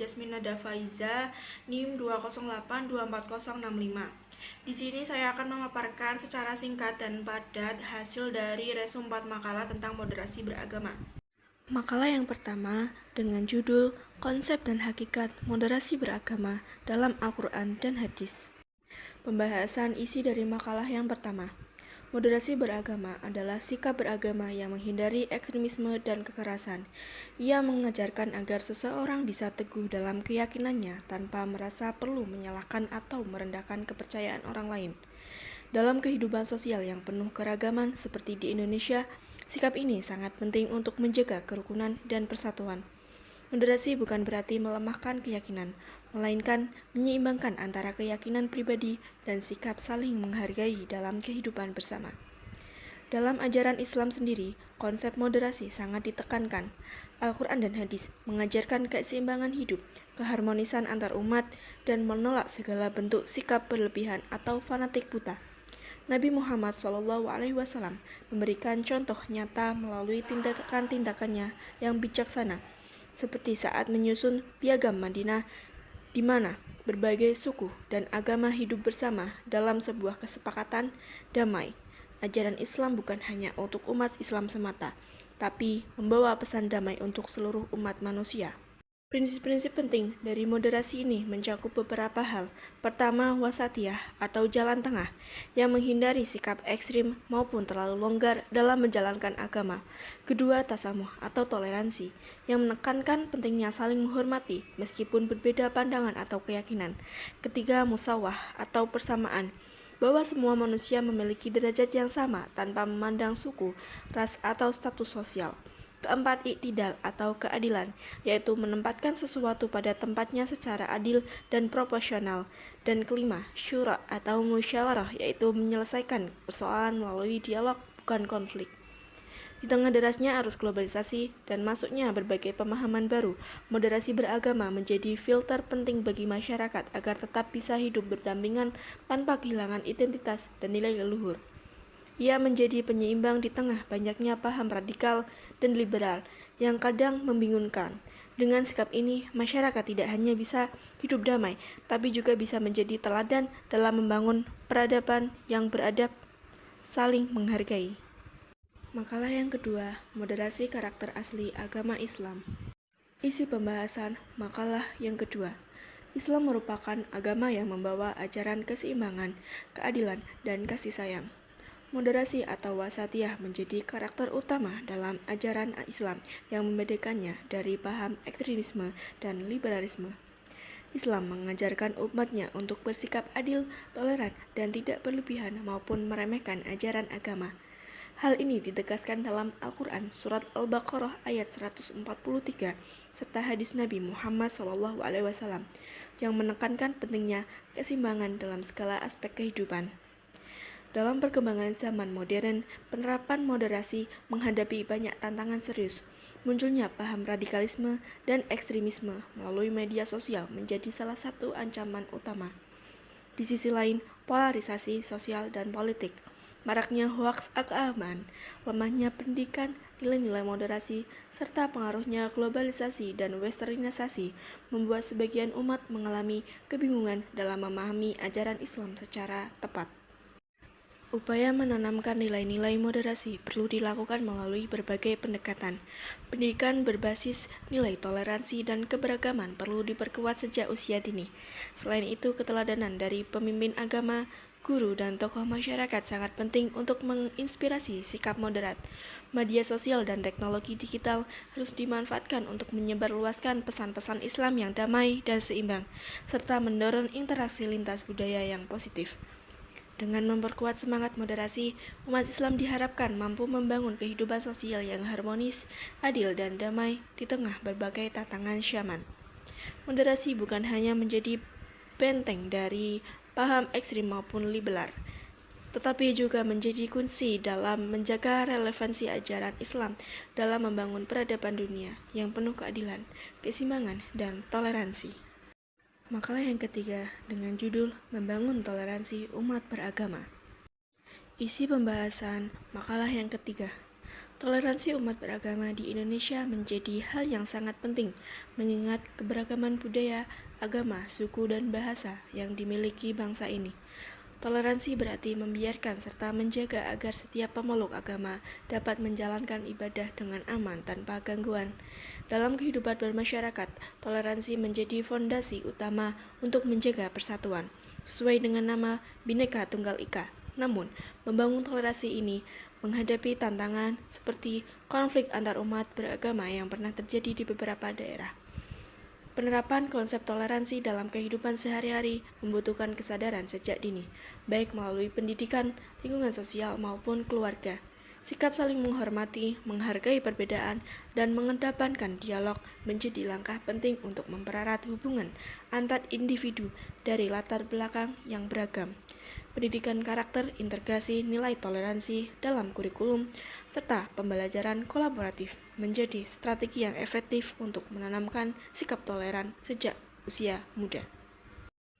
Jasmine Nada Faiza, NIM 2082465. Di sini saya akan memaparkan secara singkat dan padat hasil dari resume 4 makalah tentang moderasi beragama. Makalah yang pertama dengan judul Konsep dan Hakikat Moderasi Beragama dalam Al-Quran dan Hadis. Pembahasan isi dari makalah yang pertama. Moderasi beragama adalah sikap beragama yang menghindari ekstremisme dan kekerasan. Ia mengajarkan agar seseorang bisa teguh dalam keyakinannya tanpa merasa perlu menyalahkan atau merendahkan kepercayaan orang lain. Dalam kehidupan sosial yang penuh keragaman seperti di Indonesia, sikap ini sangat penting untuk menjaga kerukunan dan persatuan. Moderasi bukan berarti melemahkan keyakinan, melainkan menyeimbangkan antara keyakinan pribadi dan sikap saling menghargai dalam kehidupan bersama. Dalam ajaran Islam sendiri, konsep moderasi sangat ditekankan. Al-Quran dan hadis mengajarkan keseimbangan hidup, keharmonisan antar umat, dan menolak segala bentuk sikap berlebihan atau fanatik buta. Nabi Muhammad SAW memberikan contoh nyata melalui tindakan-tindakannya yang bijaksana, seperti saat menyusun piagam Madinah, di mana berbagai suku dan agama hidup bersama dalam sebuah kesepakatan damai. Ajaran Islam bukan hanya untuk umat Islam semata, tapi membawa pesan damai untuk seluruh umat manusia. Prinsip-prinsip penting dari moderasi ini mencakup beberapa hal. Pertama, wasatiyah atau jalan tengah, yang menghindari sikap ekstrim maupun terlalu longgar dalam menjalankan agama. Kedua, tasamuh atau toleransi, yang menekankan pentingnya saling menghormati meskipun berbeda pandangan atau keyakinan. Ketiga, musawah atau persamaan, bahwa semua manusia memiliki derajat yang sama tanpa memandang suku, ras, atau status sosial. Keempat, iktidal atau keadilan, yaitu menempatkan sesuatu pada tempatnya secara adil dan proporsional. Dan kelima, syura atau musyawarah, yaitu menyelesaikan persoalan melalui dialog, bukan konflik. Di tengah derasnya arus globalisasi dan masuknya berbagai pemahaman baru, moderasi beragama menjadi filter penting bagi masyarakat agar tetap bisa hidup berdampingan tanpa kehilangan identitas dan nilai leluhur. Ia menjadi penyeimbang di tengah banyaknya paham radikal dan liberal yang kadang membingungkan. Dengan sikap ini, masyarakat tidak hanya bisa hidup damai, tapi juga bisa menjadi teladan dalam membangun peradaban yang beradab, saling menghargai. Makalah yang kedua, moderasi karakter asli agama Islam. Isi pembahasan makalah yang kedua. Islam merupakan agama yang membawa ajaran keseimbangan, keadilan, dan kasih sayang. Moderasi atau wasatiyah menjadi karakter utama dalam ajaran Islam yang membedakannya dari paham ekstremisme dan liberalisme. Islam mengajarkan umatnya untuk bersikap adil, toleran, dan tidak berlebihan maupun meremehkan ajaran agama. Hal ini ditegaskan dalam Al-Quran Surat Al-Baqarah ayat 143 serta hadis Nabi Muhammad SAW yang menekankan pentingnya keseimbangan dalam segala aspek kehidupan. Dalam perkembangan zaman modern, penerapan moderasi menghadapi banyak tantangan serius. Munculnya paham radikalisme dan ekstremisme melalui media sosial menjadi salah satu ancaman utama. Di sisi lain, polarisasi sosial dan politik, maraknya hoaks keagamaan, lemahnya pendidikan, nilai-nilai moderasi, serta pengaruhnya globalisasi dan westernisasi membuat sebagian umat mengalami kebingungan dalam memahami ajaran Islam secara tepat. Upaya menanamkan nilai-nilai moderasi perlu dilakukan melalui berbagai pendekatan. Pendidikan berbasis nilai toleransi dan keberagaman perlu diperkuat sejak usia dini. Selain itu, keteladanan dari pemimpin agama, guru, dan tokoh masyarakat sangat penting untuk menginspirasi sikap moderat. Media sosial dan teknologi digital harus dimanfaatkan untuk menyebarluaskan pesan-pesan Islam yang damai dan seimbang, serta mendorong interaksi lintas budaya yang positif. Dengan memperkuat semangat moderasi, umat Islam diharapkan mampu membangun kehidupan sosial yang harmonis, adil, dan damai di tengah berbagai tantangan zaman. Moderasi bukan hanya menjadi benteng dari paham ekstrim maupun liberal, tetapi juga menjadi kunci dalam menjaga relevansi ajaran Islam dalam membangun peradaban dunia yang penuh keadilan, keseimbangan, dan toleransi. Makalah yang ketiga dengan judul Membangun Toleransi Umat Beragama. Isi pembahasan makalah yang ketiga. Toleransi umat beragama di Indonesia menjadi hal yang sangat penting, mengingat keberagaman budaya, agama, suku, dan bahasa yang dimiliki bangsa ini. Toleransi berarti membiarkan serta menjaga agar setiap pemeluk agama dapat menjalankan ibadah dengan aman tanpa gangguan. Dalam kehidupan bermasyarakat, toleransi menjadi fondasi utama untuk menjaga persatuan, sesuai dengan nama Bhinneka Tunggal Ika. Namun, membangun toleransi ini menghadapi tantangan seperti konflik antar umat beragama yang pernah terjadi di beberapa daerah. Penerapan konsep toleransi dalam kehidupan sehari-hari membutuhkan kesadaran sejak dini, baik melalui pendidikan, lingkungan sosial, maupun keluarga. Sikap saling menghormati, menghargai perbedaan, dan mengedepankan dialog menjadi langkah penting untuk mempererat hubungan antar individu dari latar belakang yang beragam. Pendidikan karakter, integrasi nilai toleransi dalam kurikulum, serta pembelajaran kolaboratif menjadi strategi yang efektif untuk menanamkan sikap toleran sejak usia muda.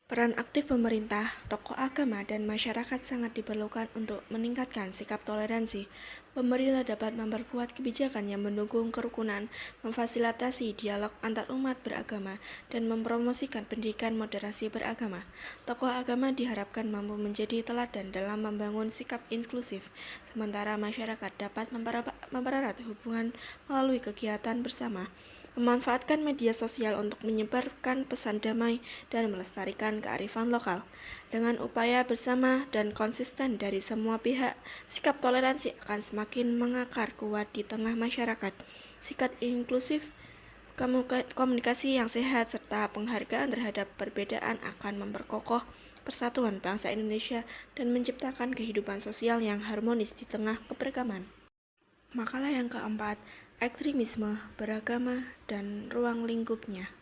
Peran aktif pemerintah, tokoh agama, dan masyarakat sangat diperlukan untuk meningkatkan sikap toleransi. Pemerintah dapat memperkuat kebijakan yang mendukung kerukunan, memfasilitasi dialog antar umat beragama, dan mempromosikan pendidikan moderasi beragama. Tokoh agama diharapkan mampu menjadi teladan dalam membangun sikap inklusif, sementara masyarakat dapat mempererat hubungan melalui kegiatan bersama, memanfaatkan media sosial untuk menyebarkan pesan damai dan melestarikan kearifan lokal. Dengan upaya bersama dan konsisten dari semua pihak, sikap toleransi akan semakin mengakar kuat di tengah masyarakat. Sikap inklusif, komunikasi yang sehat, serta penghargaan terhadap perbedaan akan memperkokoh persatuan bangsa Indonesia dan menciptakan kehidupan sosial yang harmonis di tengah keberagaman. Makalah yang keempat, ekstremisme beragama dan ruang lingkupnya.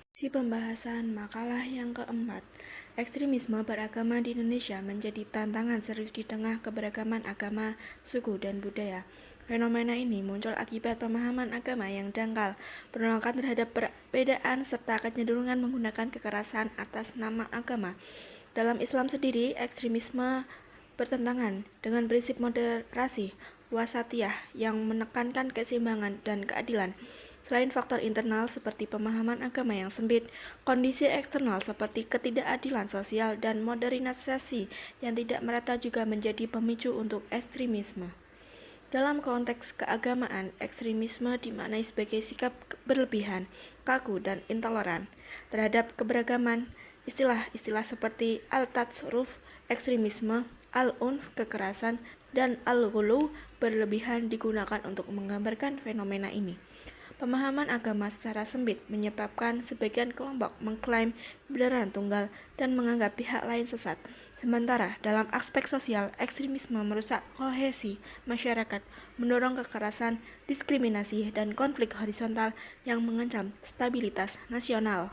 Isi pembahasan makalah yang keempat, ekstremisme beragama di Indonesia menjadi tantangan serius di tengah keberagaman agama, suku, dan budaya. Fenomena ini muncul akibat pemahaman agama yang dangkal, penolakan terhadap perbedaan, serta kecenderungan menggunakan kekerasan atas nama agama. Dalam Islam sendiri, ekstremisme bertentangan dengan prinsip moderasi, wasatiyah yang menekankan keseimbangan dan keadilan. Selain faktor internal seperti pemahaman agama yang sempit, kondisi eksternal seperti ketidakadilan sosial dan modernisasi yang tidak merata juga menjadi pemicu untuk ekstremisme. Dalam konteks keagamaan, ekstremisme dimaknai sebagai sikap berlebihan, kaku, dan intoleran terhadap keberagaman. Istilah-istilah seperti al-tatsarruf, ekstremisme, al-unf, kekerasan, dan al-ghulu, berlebihan digunakan untuk menggambarkan fenomena ini. Pemahaman agama secara sempit menyebabkan sebagian kelompok mengklaim kebenaran tunggal dan menganggap pihak lain sesat. Sementara dalam aspek sosial, ekstremisme merusak kohesi masyarakat, mendorong kekerasan, diskriminasi, dan konflik horizontal yang mengancam stabilitas nasional.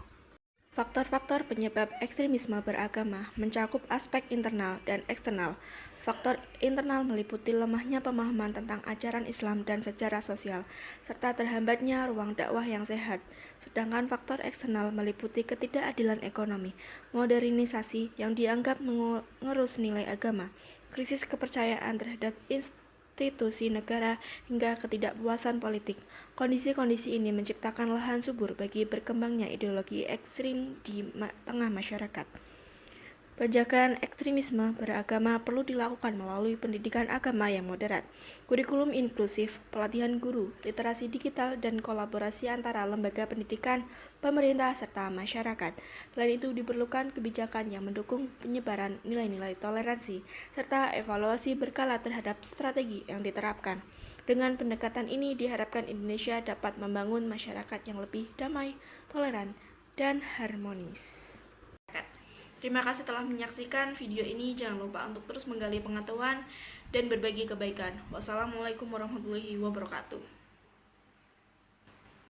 Faktor-faktor penyebab ekstremisme beragama mencakup aspek internal dan eksternal. Faktor internal meliputi lemahnya pemahaman tentang ajaran Islam dan sejarah sosial, serta terhambatnya ruang dakwah yang sehat. Sedangkan faktor eksternal meliputi ketidakadilan ekonomi, modernisasi yang dianggap mengerus nilai agama, krisis kepercayaan terhadap institusi negara, hingga ketidakpuasan politik. Kondisi-kondisi ini menciptakan lahan subur bagi berkembangnya ideologi ekstrim di tengah masyarakat. Penjagaan ekstremisme beragama perlu dilakukan melalui pendidikan agama yang moderat, kurikulum inklusif, pelatihan guru, literasi digital, dan kolaborasi antara lembaga pendidikan, pemerintah, serta masyarakat. Selain itu, diperlukan kebijakan yang mendukung penyebaran nilai-nilai toleransi, serta evaluasi berkala terhadap strategi yang diterapkan. Dengan pendekatan ini, diharapkan Indonesia dapat membangun masyarakat yang lebih damai, toleran, dan harmonis. Terima kasih telah menyaksikan video ini. Jangan lupa untuk terus menggali pengetahuan dan berbagi kebaikan. Wassalamualaikum warahmatullahi wabarakatuh.